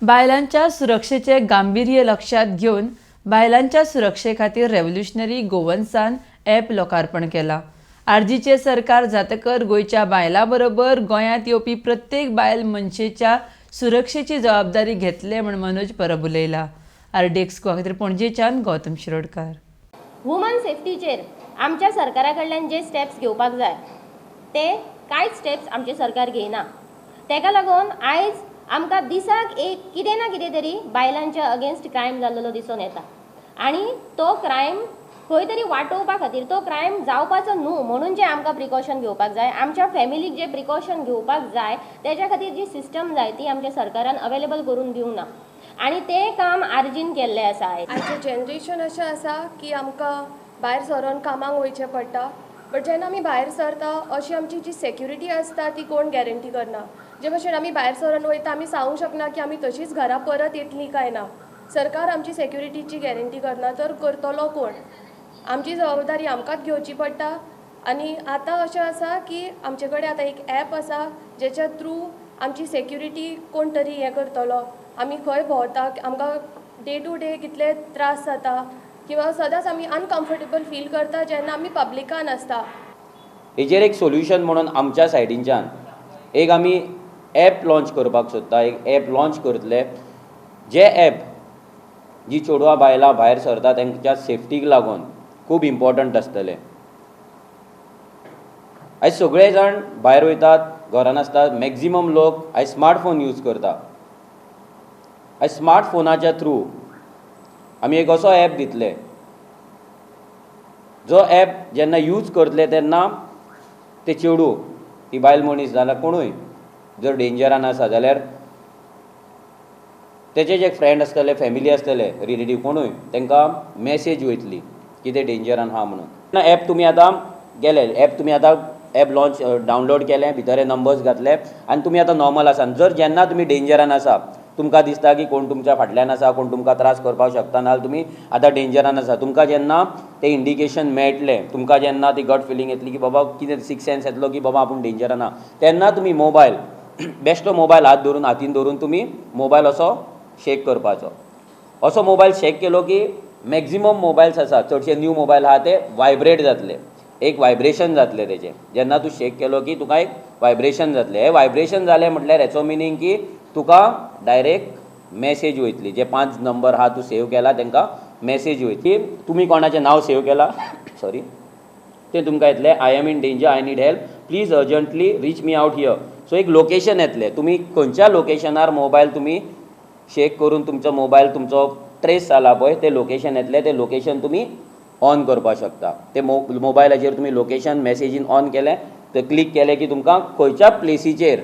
बायलांच्या सुरक्षेचे गांभीर्य लक्षात घेऊन बायलांच्या सुरक्षे खातीर रेव्होल्युशनरी गोवन्सान ॲप लोकार्पण केला। आरजीचे सरकार जातकर गोयच्या बायलां बरोबर गोंयांत येवपी प्रत्येक बायल मनशेच्या सुरक्षेची जबाबदारी घेतले म्हण मनोज परब उलयला। आरडीएक्स खातीर पणजेच्यान गौतम शिरोडकार। वुमन सेफ्टीचेर आमच्या सरकारा कडल्यान जे स्टेप्स घेवपाक जाय ते कांयच स्टेप्स आमचे सरकार घेयना। तेका लागून आयज आमकां दिसाक एक कितें ना कितें तरी बायलांच्या अगेन्स्ट क्रायम जाल्लो दिसून येता आनी तो क्रायम खंय तरी वाटोवपा खातीर तो क्रायम जावपाचो न्हू म्हणून जे आमकां प्रिकॉशन घेवपाक जाय, आमच्या फॅमिलीक जे प्रिकॉशन घेवपाक जाय तेच्या खातीर जी सिस्टम जाय ती आमच्या सरकारान अवेलेबल करून दिवंक ना आनी तें काम आर्जीन केल्लें आसा। आयचें जनरेशन अशें आसा की आमकां भायर सरोन कामाक वयचें पडटा, बट जेन्ना आमी भायर सरता अशी आमची जी सेक्युरिटी आसता ती कोण गॅरंटी करना। जे भशेन आमी भायर सरोन वयता आमी सांगूंक शकना की आमी तशीच घरा परत येतलीं काय ना। सरकार आमची सेक्युरिटीची गॅरंटी करना तर करतलो कोण? आमची जबाबदारी आमकांच घेवची पडटा। आनी आतां अशें आसा की आमचे कडेन आतां एक ॲप आसा जेच्या थ्रू आमची सेक्युरिटी कोण तरी हें करतलो। आमी खंय भोंवता आमकां डे टू डे कितले त्रास जाता किंवा सदांच आमी अनकम्फर्टेबल फील करता जेन्ना आमी पब्लिकान आसता। हेजेर एक सोल्युशन म्हणून आमच्या सायडींच्यान एक आमी ॲप लॉन्च करपाक सोदता। एक ॲप लॉन्च करतले जे ॲप जी चेडवां बायलां भायर सरता तांच्या सेफ्टीक लागून खूब इम्पॉर्टंट आसतलें। आयज सगळे जाण भायर वयतात, घरान आसतात, मॅक्झिमम लोक आयज स्मार्टफोन यूज करता। आयज स्मार्टफोनाच्या थ्रू आमी एक असो ॲप दितले जो ॲप जेन्ना यूज करतले तेन्ना ते चेडूं, ती बायल मनीस जाल्यार कोणूय जर डेंजरान आसा जाल्यार तेचे जे फ्रेंड आसतले, फॅमिली आसतले, रिलेटीव कोणूय तांकां मॅसेज वयतली की ते डेंजरान आहा म्हणून। ॲप तुमी आतां गेले, ॲप तुमी आतां ॲप लॉन्च डावनलोड केलें, भितर हे नंबर्स घातले आनी तुमी आतां नॉर्मल आसा। जर जेन्ना तुमी डेंजरान आसा, तुमकां दिसता की कोण तुमच्या फाटल्यान आसा, कोण तुमकां त्रास करपाक शकता, नाजाल्यार तुमी आतां डेंजरान आसा, तुमकां जेन्ना ते इंडिकेशन मेळटलें, तुमकां जेन्ना ती गट फिलींग येतली की बाबा कितें सिक्स सेन्स येतलो की बाबा आपूण डेंजरान आहा, तेन्ना तुमी मोबायल बेश्टो मोबायल हातीन धरून तुमी मोबायल असो शेक करपाचो। असो मोबायल शेक केलो की मॅक्झिमम मोबायल्स आसा, चडशे न्यू मोबायल आहा ते वायब्रेट जातले, एक वायब्रेशन जातलें तेजें। जेन्ना तूं शेक केलो की तुका एक वायब्रेशन जातलें। हे वायब्रेशन जालें म्हटल्यार हेचो मिनींग की तुका डायरेक्ट मॅसेज वयतली। जे 5 नंबर आहा तूं सेव केला तांकां मॅसेज वयतली। तुमी कोणाचें नांव सेव केलां सॉरी तें तुमकां येतलें, I am in danger, I need help, please urgently reach me out here. So एक लोकेशन येतलें, तुमी खंयच्या लोकेशनार मोबायल तुमी शेक करून तुमचो मोबायल तुमचो ट्रेस जाला पळय तें लोकेशन येतलें, तें लोकेशन तुमी ऑन करपाक शकता। ते मोबायलाचेर तुमी लोकेशन मॅसेजीन ऑन केलें, ते क्लिक केलें की तुमकां खंयच्या प्लेसीचेर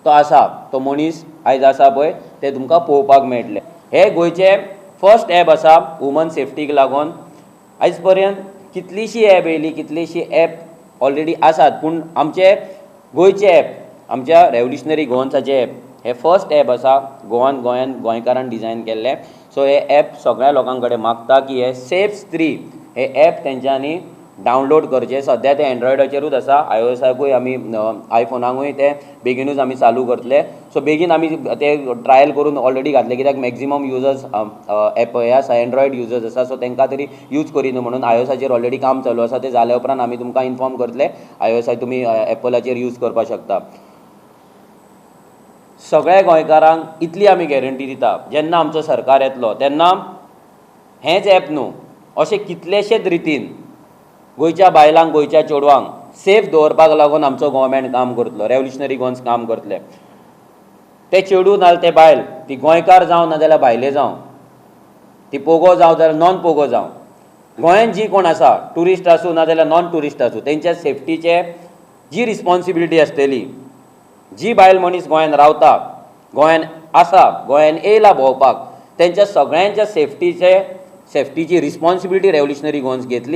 तो आसा, तो मनीस आयज आसा पळय ते तुमकां पळोवपाक मेळटलें। हे गोंयचे फर्स्ट ॲप आसा वुमन सेफ्टीक लागून। आयज पर्यंत कितलीशीं ॲप येयली, कितलीशीं ॲप ऑलरेडी आसात, पूण आमचे गोंयचे ॲप, आमच्या रेव्होल्युशनरी गोवन्साचें ॲप हे फर्स्ट ॲप आसा गोंयान गोंयकारान डिझायन केल्लें। सो हे ॲप सगळ्या लोकां कडेन मागता की हे सेफ 3 हे ॲप तेंच्यांनी डावनलोड करचें। सद्या ते एंड्रॉयडाचेरूच आसा, आयओएसाकूय आमी आयफोनाकूय ते बेगीनूच आमी चालू करतले। सो बेगीन आमी ते ट्रायल करून ऑलरेडी घातले, कित्याक मॅक्झिमम युजर्स ॲप हे आसा एंड्रॉयड युजर्स आसा, सो तांकां तरी यूज करिना म्हणून आयओएसाचेर ऑलरेडी काम चालू आसा। ते जाल्या उपरांत आमी तुमकां इन्फॉर्म करतले, आयओएसा तुमी एपलाचेर यूज करपाक शकता। सगळ्या गोंयकारांक इतली आमी गॅरंटी दिता, जेन्ना आमचो सरकार येतलो तेन्ना हेंच ॲप न्हू, अशे कितलेशेच रितीन गोंयच्या बायलांक, गोंयच्या चेडवांक सेफ दवरपाक लागून आमचो गोवोरमेंट काम करतलो, रेव्होल्युशनरी गोवन्स काम करतले। ते चेडूं नाजाल्यार ते बायल, ती गोंयकार जावं नाजाल्यार भायले जावं, ती पोगो जावं जाल्यार नॉन पोगो जावं, गोंयांत जी कोण आसा, ट्युरिस्ट आसूं नाजाल्यार नॉन ट्युरिस्ट आसूं, तेंच्या सेफ्टीचे जी रिस्पॉन्सिबिलिटी आसतली, जी बायल मनीस गोंयांत रावता, गोंयांत आसा, गोंयांत येयला भोंवपाक, तेंच्या सगळ्यांच्या सेफ्टीची रिस्पॉन्सिबिलिटी रेव्होल्युशनरी गोवन्स घेतली।